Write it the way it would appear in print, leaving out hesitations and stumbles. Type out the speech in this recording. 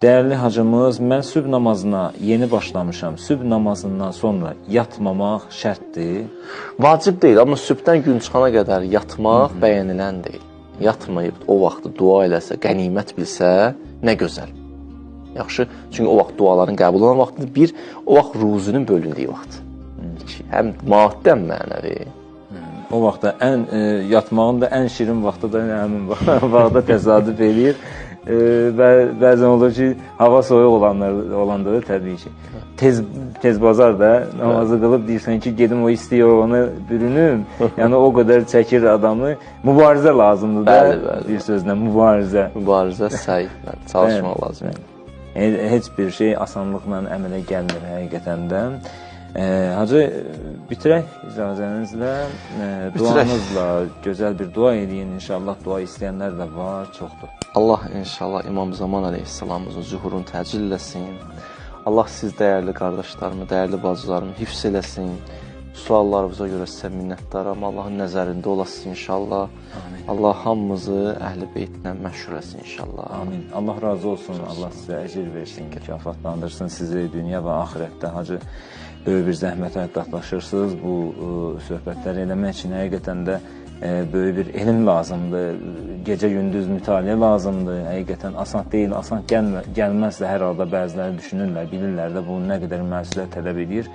Değerli hacımız, mən sübh namazına yeni başlamışam. Sübh namazından sonra yatmamaq şərtdir. Vacib deyil, amma sübhdən gün çıxana qədər yatmaq bəyənilən deyil. Yatmayıb o vaxtı dua eləsə, qənimət bilsə, nə gözəl. Yaxşı, çünki o vaxt duaların qəbul olan vaxtıdır. Bir, o vaxt ruzunun bölündüyü vaxt. İki, həm maddi, həm mənəvi. O vaxtda yatmağın da ən şirin vaxtı da həmin vaxtda təsadüf eləyir. Bəzən olur ki, hava soyuq olanda da təbii ki. Tez bazar da namazı qılıb deyirsən ki, gedim o isti yorğanı bürünüm. Yəni o qədər çəkir adamı. Mübarizə lazımdır da, bir sözlə mübarizə. Mübarizə, səy, çalışmaq lazımdır. Heç bir şey asanlıqla əmələ gəlmir həqiqətən də. Hacı, bitirək icazənizlə, duanızla gözəl bir dua edin. İnşallah dua istəyənlər də var, çoxdur. Allah inşallah İmam Zaman Aleyhisselamımızın zuhurunu təcil eləsin. Allah siz dəyərli qardaşlarımı, dəyərli bacılarımı hifz eləsin. Suallarınıza görə sizə minnətdaram. Allahın nəzərində olasın inşallah. Amin. Allah hamımızı Əhl-i Beytlə məşhur etsin inşallah. Amin. Allah razı olsun. Allah sizə əcir versin, mükafatlandırsın sizi dünya və axirətdə. Hacı, böyük bir zəhmətə qatlaşırsınız. Bu söhbətləri eləmək üçün həqiqətən də böyük bir elm lazımdır. Gecə-gündüz mütaliə lazımdır. Həqiqətən asan deyil, asan gəlməz də hər halda bəziləri düşünürlər, bilirlər də bunu nə qədər məsuliyyət tələb edir.